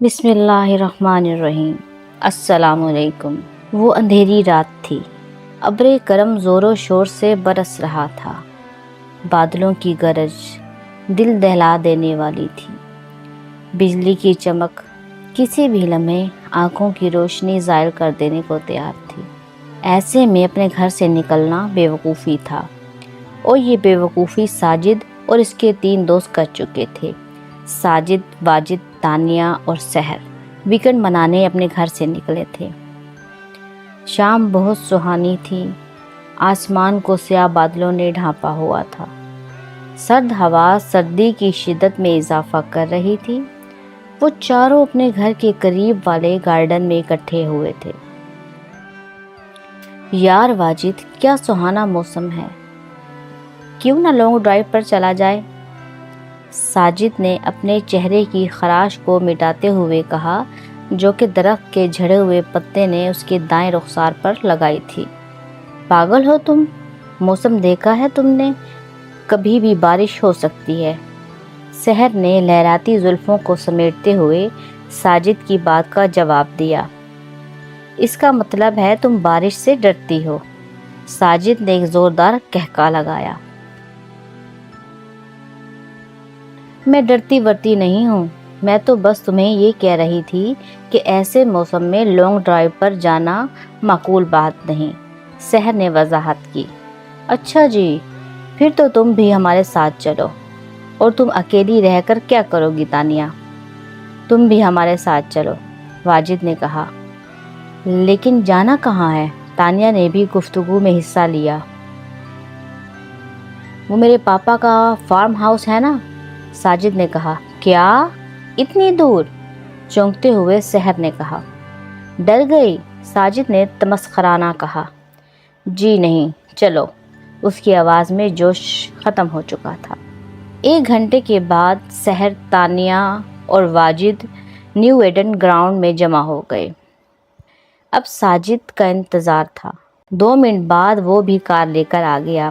بسم اللہ الرحمن الرحیم۔ السلام علیکم۔ وہ اندھیری رات تھی۔ ابر کرم زور و شور سے برس رہا تھا۔ بادلوں کی گرج دل دہلا دینے والی تھی۔ بجلی کی چمک کسی بھی لمحے آنکھوں کی روشنی زائل کر دینے کو تیار تھی۔ ایسے میں اپنے گھر سے نکلنا بے وقوفی تھا، اور یہ بے وقوفی ساجد اور اس کے 3 دوست کر چکے تھے۔ ساجد، واجد، تانیہ اور سحر ویکنڈ منانے اپنے گھر سے نکلے تھے۔ شام بہت سہانی تھی۔ آسمان کو سیاہ بادلوں نے ڈھانپا ہوا تھا۔ سرد ہوا سردی کی شدت میں اضافہ کر رہی تھی۔ وہ چاروں اپنے گھر کے قریب والے گارڈن میں اکٹھے ہوئے تھے۔ یار واجد، کیا سہانا موسم ہے، کیوں نہ لانگ ڈرائیو پر چلا جائے؟ ساجد نے اپنے چہرے کی خراش کو مٹاتے ہوئے کہا، جو کہ درخت کے جھڑے ہوئے پتے نے اس کے دائیں رخسار پر لگائی تھی۔ پاگل ہو تم، موسم دیکھا ہے تم نے، کبھی بھی بارش ہو سکتی ہے۔ سحر نے لہراتی زلفوں کو سمیٹتے ہوئے ساجد کی بات کا جواب دیا۔ اس کا مطلب ہے تم بارش سے ڈرتی ہو۔ ساجد نے ایک زوردار قہقہ لگایا۔ میں ڈرتی ورتی نہیں ہوں، میں تو بس تمہیں یہ کہہ رہی تھی کہ ایسے موسم میں لانگ ڈرائیو پر جانا معقول بات نہیں، سحر نے وضاحت کی۔ اچھا جی، پھر تو تم بھی ہمارے ساتھ چلو۔ اور تم اکیلی رہ کر کیا کرو گی تانیہ؟ تم بھی ہمارے ساتھ چلو، واجد نے کہا۔ لیکن جانا کہاں ہے؟ تانیہ نے بھی گفتگو میں حصہ لیا۔ وہ میرے پاپا کا فارم ہاؤس ہے نا، ساجد نے کہا۔ کیا؟ اتنی دور؟ چونکتے ہوئے سحر نے کہا۔ ڈر گئی؟ ساجد نے تمسخرانہ کہا۔ جی نہیں، چلو۔ اس کی آواز میں جوش ختم ہو چکا تھا۔ 1 گھنٹے کے بعد سحر، تانیہ اور واجد نیو ایڈن گراؤنڈ میں جمع ہو گئے۔ اب ساجد کا انتظار تھا۔ 2 منٹ بعد وہ بھی کار لے کر آ گیا۔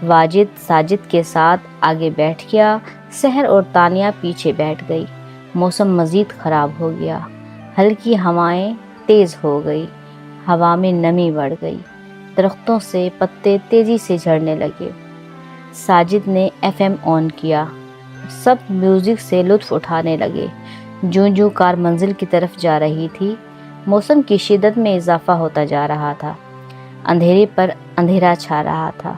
واجد ساجد کے ساتھ آگے بیٹھ گیا، سحر اور تانیہ پیچھے بیٹھ گئی۔ موسم مزید خراب ہو گیا۔ ہلکی ہوائیں تیز ہو گئی، ہوا میں نمی بڑھ گئی، درختوں سے پتے تیزی سے جھڑنے لگے۔ ساجد نے FM آن کیا۔ سب میوزک سے لطف اٹھانے لگے۔ جوں جوں کار منزل کی طرف جا رہی تھی، موسم کی شدت میں اضافہ ہوتا جا رہا تھا۔ اندھیرے پر اندھیرا چھا رہا تھا۔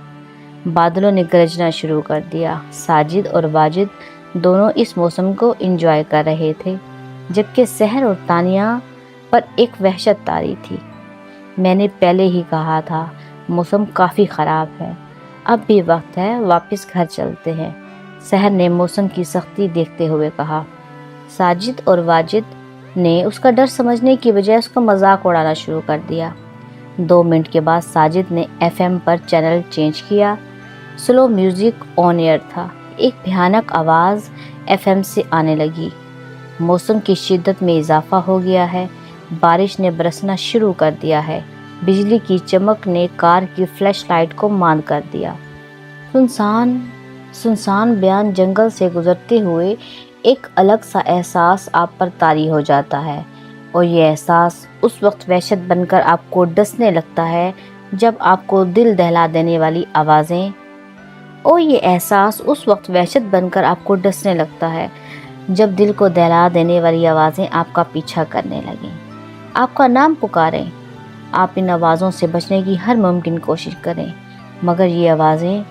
بادلوں نے گرجنا شروع کر دیا۔ ساجد اور واجد دونوں اس موسم کو انجوائے کر رہے تھے، جبکہ سحر اور تانیہ پر ایک وحشت طاری تھی۔ میں نے پہلے ہی کہا تھا، موسم کافی خراب ہے، اب بھی وقت ہے، واپس گھر چلتے ہیں، سحر نے موسم کی سختی دیکھتے ہوئے کہا۔ ساجد اور واجد نے اس کا ڈر سمجھنے کی بجائے اس کا مذاق اڑانا شروع کر دیا۔ 2 منٹ کے بعد ساجد نے FM پر چینل چینج کیا۔ سلو میوزک آن ایئر تھا۔ ایک بھیانک آواز FM سے آنے لگی۔ موسم کی شدت میں اضافہ ہو گیا ہے، بارش نے برسنا شروع کر دیا ہے، بجلی کی چمک نے کار کی فلیش لائٹ کو ماند کر دیا۔ سنسان بیان جنگل سے گزرتے ہوئے ایک الگ سا احساس آپ پر طاری ہو جاتا ہے، اور یہ احساس اس وقت وحشت بن کر آپ کو ڈسنے لگتا ہے جب آپ کو دل دہلا دینے والی آوازیں جب دل کو دہلا دینے والی آوازیں آپ کا پیچھا کرنے لگیں، آپ کا نام پکاریں۔ آپ ان آوازوں سے بچنے کی ہر ممکن کوشش کریں، مگر یہ آوازیں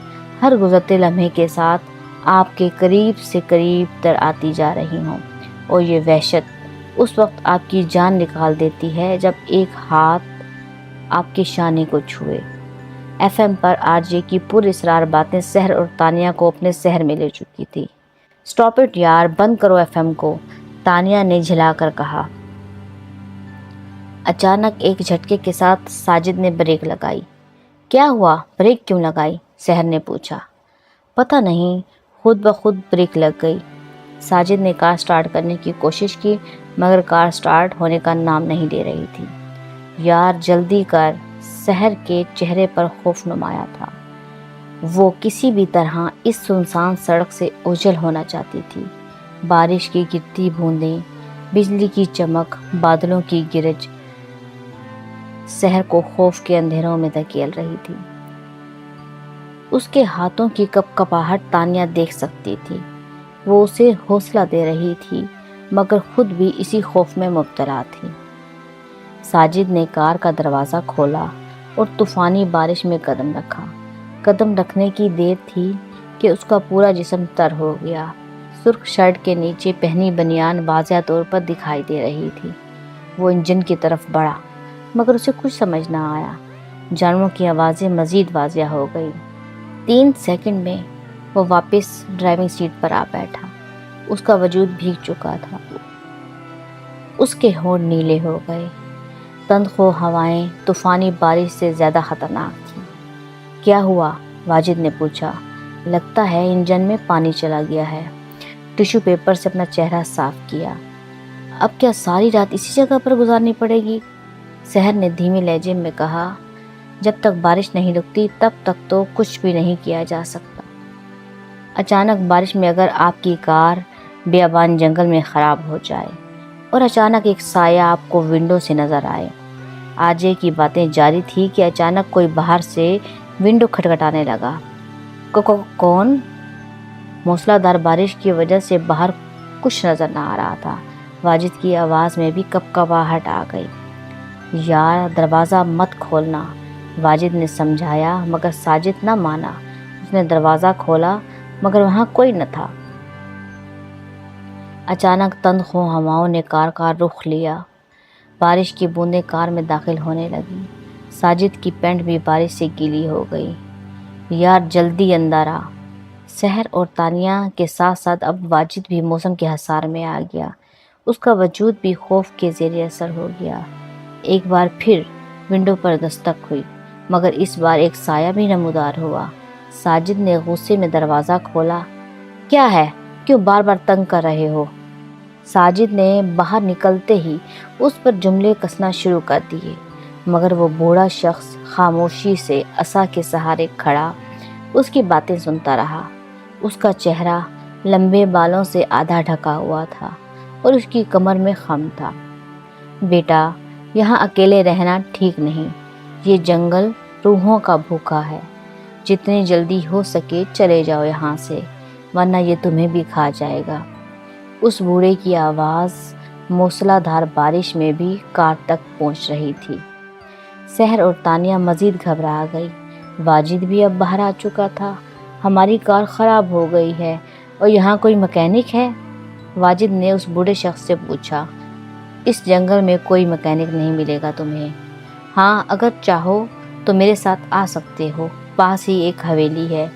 ہر گزرتے لمحے کے ساتھ آپ کے قریب سے قریب تر آتی جا رہی ہوں، اور یہ وحشت اس وقت آپ کی جان نکال دیتی ہے جب ایک ہاتھ آپ کے شانے کو چھوئے۔ FM پر RJ کی پر اسرار باتیں سحر اور تانیہ کو اپنے سحر میں لے چکی تھی۔ سٹاپ اٹ یار، بند کرو FM کو، تانیہ نے جھلا کر کہا۔ اچانک ایک جھٹکے کے ساتھ ساجد نے بریک لگائی۔ کیا ہوا؟ بریک کیوں لگائی؟ سحر نے پوچھا۔ پتہ نہیں، خود بخود بریک لگ گئی۔ ساجد نے کار سٹارٹ کرنے کی کوشش کی، مگر کار سٹارٹ ہونے کا نام نہیں لے رہی تھی۔ یار جلدی کر، سحر کے چہرے پر خوف نمایاں تھا۔ وہ کسی بھی طرح اس سنسان سڑک سے اوجھل ہونا چاہتی تھی۔ بارش کی گرتی بوندیں बिजली की चमक, बादलों की गिरज शहर को खौफ के अंधेरों में धकेल रही थी। उसके हाथों की कपकपाहट तानिया देख सकती थी। वो उसे हौसला दे रही थी, मगर खुद भी इसी खौफ में मुब्तला थी। साजिद ने कार का दरवाज़ा खोला और तूफानी बारिश में कदम रखा। कदम रखने की देर थी कि उसका पूरा जिस्म तर हो गया। सुर्ख शर्ट के नीचे पहनी बनियान वाज़िह तौर पर दिखाई दे रही थी। वो इंजन की तरफ बढ़ा, मगर उसे कुछ समझ ना आया। जानवरों की आवाज़ें मज़ीद वाज़िह हो गई। 3 सेकंड में वो वापस ड्राइविंग सीट पर आ बैठा। उसका वजूद भीग चुका था। उसके होंठ नीले हो गए। तंदखो हवाएं तूफानी बारिश से ज़्यादा ख़तरनाक थीं। क्या हुआ? वाजिद ने पूछा। लगता है इंजन में पानी चला गया है। टिश्यू पेपर से अपना चेहरा साफ किया। अब क्या सारी रात इसी जगह पर गुजारनी पड़ेगी? शहर ने धीमे लहजे में कहा। जब तक बारिश नहीं रुकती तब तक तो कुछ भी नहीं किया जा सकता। अचानक बारिश में अगर आपकी कार बेअबान जंगल में ख़राब हो जाए और अचानक एक साया आपको विंडो से नज़र आए। आजे की बातें जारी थी कि अचानक कोई बाहर से विंडो खटखटाने लगा। कौन? मूसलाधार बारिश की वजह से बाहर कुछ नज़र न आ रहा था। वाजिद की आवाज़ में भी कपकपाहट आ गई। यार, दरवाज़ा मत खोलना, वाजिद ने समझाया, मगर साजिद न माना। उसने दरवाज़ा खोला, मगर वहाँ कोई न था। अचानक तंदखो हवाओं ने कार का रुख लिया। बारिश की बूंदें कार में दाखिल होने लगी। साजिद की पैंट भी बारिश से गीली हो गई। यार, जल्दी अंदर आ। शहर और तानिया के साथ साथ अब वाजिद भी मौसम के हसार में आ गया। उसका वजूद भी खौफ के ज़ेरे असर हो गया। एक बार फिर विंडो पर दस्तक हुई, मगर इस बार एक साया भी नमूदार हुआ। साजिद ने गुस्से में दरवाज़ा खोला। क्या है? क्यों बार बार तंग कर रहे हो? साजिद ने बाहर निकलते ही उस पर जुमले कसना शुरू कर दिए, मगर वो बूढ़ा शख्स खामोशी से असा के सहारे खड़ा उसकी बातें सुनता रहा। उसका चेहरा लंबे बालों से आधा ढका हुआ था और उसकी कमर में खम था। बेटा, यहाँ अकेले रहना ठीक नहीं। ये जंगल रूहों का भूखा है। जितनी जल्दी हो सके चले जाओ यहाँ से, वरना ये तुम्हें भी खा जाएगा। उस बूढ़े की आवाज़ मूसलाधार बारिश में भी कार तक पहुँच रही थी। शहर और तानिया मज़ीद घबरा गई। वाजिद भी अब बाहर आ चुका था। हमारी कार ख़राब हो गई है और यहाँ कोई मैकेनिक है? वाजिद ने उस बूढ़े शख्स से पूछा। इस जंगल में कोई मैकेनिक नहीं मिलेगा तुम्हें। हाँ, अगर चाहो तो मेरे साथ आ सकते हो। पास ही एक हवेली है,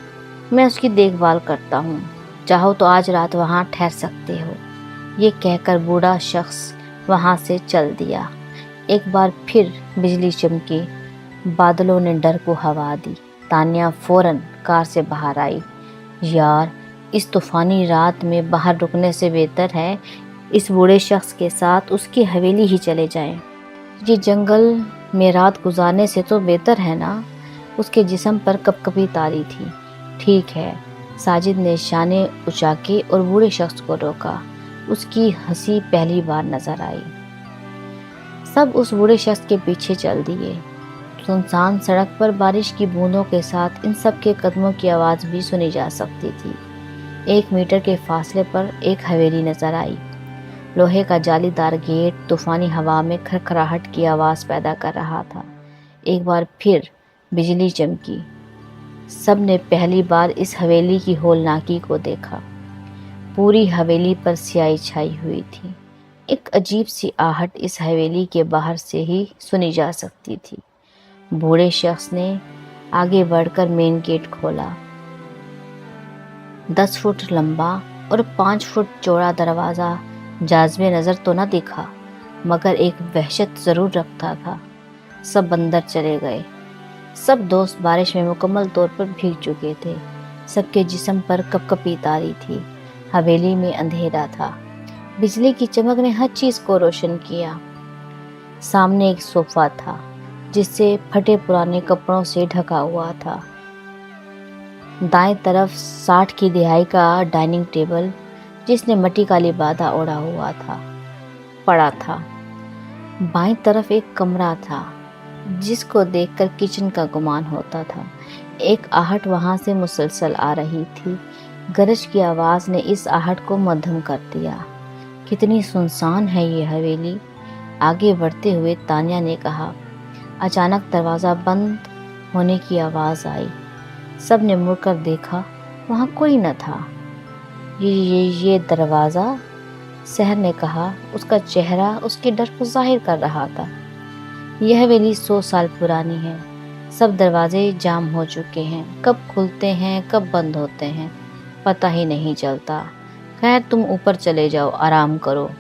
मैं उसकी देखभाल करता हूँ। चाहो तो आज रात वहाँ ठहर सकते हो। ये कहकर बूढ़ा शख्स वहाँ से चल दिया। एक बार फिर बिजली चमकी। बादलों ने डर को हवा दी। तानिया फ़ौरन कार से बाहर आई। यार, इस तूफ़ानी रात में बाहर रुकने से बेहतर है इस बूढ़े शख्स के साथ उसकी हवेली ही चले जाएं। ये जंगल में रात गुजारने से तो बेहतर है ना? उसके जिस्म पर कपकपी तारी थी। ठीक है, साजिद ने शाने उचाके और बूढ़े शख्स को रोका। उसकी हंसी पहली बार नजर आई। सब उस बूढ़े शख्स के पीछे चल दिए। सुनसान सड़क पर बारिश की बूंदों के साथ इन सब के कदमों की आवाज़ भी सुनी जा सकती थी। 1 मीटर के फासले पर एक हवेली नजर आई। लोहे का जालीदार गेट तूफानी हवा में खरखराहट की आवाज़ पैदा कर रहा था। एक बार फिर बिजली चमकी। सब ने पहली बार इस हवेली की होलनाकी को देखा। पूरी हवेली पर स्याही छाई हुई थी। एक अजीब सी आहट इस हवेली के बाहर से ही सुनी जा सकती थी। बूढ़े शख्स ने आगे बढ़कर मेन गेट खोला। 10 फुट लंबा और 5 फुट चौड़ा दरवाज़ा जाज़बे नज़र तो न दिखा, मगर एक वहशत ज़रूर रखता था। सब अंदर चले गए। सब दोस्त बारिश में मुकम्मल तौर पर भीग चुके थे। सबके जिस्म पर कपकपी तारी थी। हवेली में अंधेरा था। बिजली की चमक ने हर चीज़ को रोशन किया। सामने एक सोफ़ा था जिससे फटे पुराने कपड़ों से ढका हुआ था। दाएं तरफ 60 की दिहाई का डाइनिंग टेबल जिसने मट्टी का लिबादा ओढ़ा हुआ था। पड़ा था। बाईं तरफ एक कमरा था जिसको देखकर किचन का गुमान होता था। एक आहट वहां से मुसलसल आ रही थी। गरज की आवाज ने इस आहट को मध्यम कर दिया। कितनी सुनसान है ये हवेली, आगे बढ़ते हुए तान्या ने कहा। अचानक दरवाज़ा बंद होने की आवाज़ आई। सब ने मुड़कर देखा, वहाँ कोई न था। ये दरवाज़ा, सहर ने कहा। उसका चेहरा उसके डर को जाहिर कर रहा था। यह हवेली 100 साल पुरानी है। सब दरवाजे जाम हो चुके हैं, कब खुलते हैं कब बंद होते हैं पता ही नहीं चलता। खैर तुम ऊपर चले जाओ, आराम करो।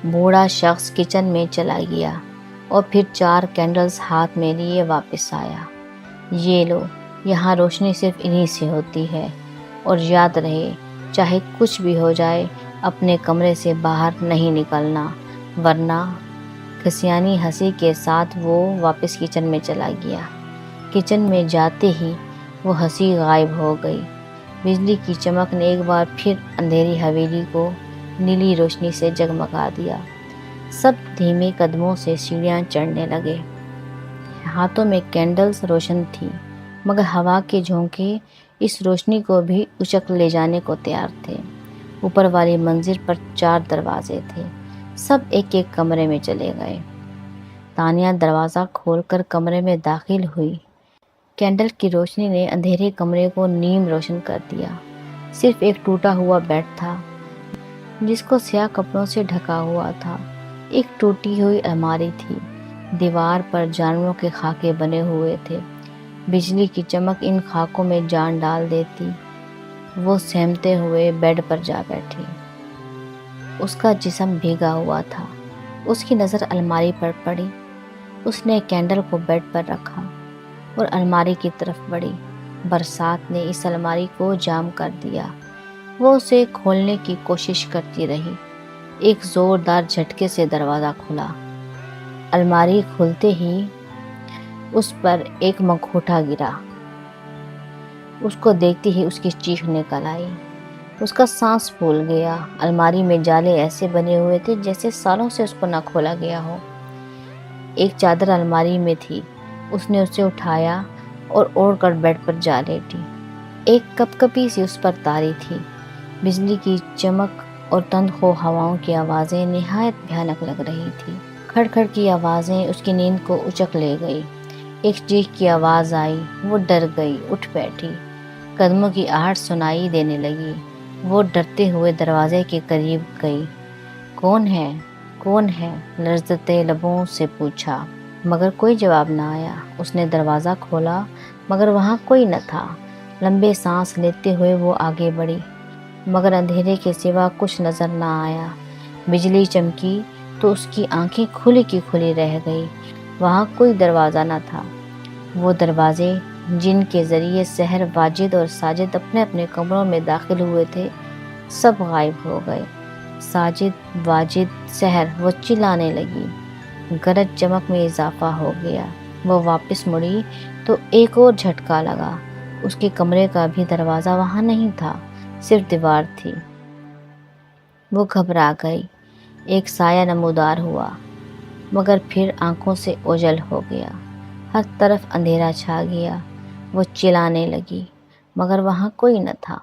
बूढ़ा शख्स किचन में चला गया और फिर 4 कैंडल्स हाथ में लिए वापस आया। ये लो, यहाँ रोशनी सिर्फ इन्हीं से होती है, और याद रहे चाहे कुछ भी हो जाए अपने कमरे से बाहर नहीं निकलना, वरना। खसियानी हंसी के साथ वो वापस किचन में चला गया। किचन में जाते ही वो हंसी गायब हो गई। बिजली की चमक ने एक बार फिर अंधेरी हवेली को नीली रोशनी से जगमगा दिया। सब धीमे कदमों से सीढ़ियाँ चढ़ने लगे। हाथों में कैंडल्स रोशन थी, मगर हवा के झोंके इस रोशनी को भी उचक ले जाने को तैयार थे। ऊपर वाली मंजिल पर 4 दरवाजे थे। सब एक एक कमरे में चले गए। तानिया दरवाज़ा खोलकर कमरे में दाखिल हुई। कैंडल की रोशनी ने अंधेरे कमरे को नीम रोशन कर दिया। सिर्फ एक टूटा हुआ बेड था जिसको स्याह कपड़ों से ढका हुआ था। एक टूटी हुई अलमारी थी। दीवार पर जानवरों के खाके बने हुए थे। बिजली की चमक इन खाकों में जान डाल देती। वो सहमते हुए बेड पर जा बैठी। उसका जिस्म भीगा हुआ था। उसकी नज़र अलमारी पर पड़ी। उसने कैंडल को बेड पर रखा और अलमारी की तरफ बढ़ी। बरसात ने इस अलमारी को जाम कर दिया। वो उसे खोलने की कोशिश करती रही। एक ज़ोरदार झटके से दरवाज़ा खुला। अलमारी खुलते ही उस पर एक मखौटा गिरा। उसको देखते ही उसकी चीख निकल आई। उसका सांस फूल गया। अलमारी में जाले ऐसे बने हुए थे जैसे सालों से उसको ना खोला गया हो। एक चादर अलमारी में थी। उसने उसे उठाया और ओढ़कर बेड पर जा लेटी। एक कपकपी सी उस पर तारी थी। बिजली की चमक और तंदखो हवाओं की आवाज़ें निहायत भयानक लग रही थी। खड़खड़ की आवाज़ें उसकी नींद को उचक ले गई। एक चीख की आवाज़ आई। वो डर गई, उठ बैठी। कदमों की आहट सुनाई देने लगी। वो डरते हुए दरवाजे के करीब गई। कौन है, कौन है? लर्ज़ते लबों से पूछा, मगर कोई जवाब ना आया। उसने दरवाज़ा खोला, मगर वहाँ कोई न था। लंबे सांस लेते हुए वो आगे बढ़ी, मगर अंधेरे के सिवा कुछ नज़र ना आया। बिजली चमकी तो उसकी आंखें खुली की खुली रह गई। वहाँ कोई दरवाज़ा न था। वो दरवाजे जिनके ज़रिए सहर, वाजिद और साजिद अपने अपने कमरों में दाखिल हुए थे, सब गायब हो गए। साजिद, वाजिद, सहर, वो चिल्लाने लगी। गरज चमक में इजाफा हो गया। वो वापस मुड़ी तो एक और झटका लगा। उसके कमरे का भी दरवाज़ा वहाँ नहीं था, सिर्फ दीवार थी। वो घबरा गई। एक साया नमूदार हुआ, मगर फिर आंखों से ओझल हो गया। हर तरफ अंधेरा छा गया। वो चिल्लाने लगी, मगर वहाँ कोई न था।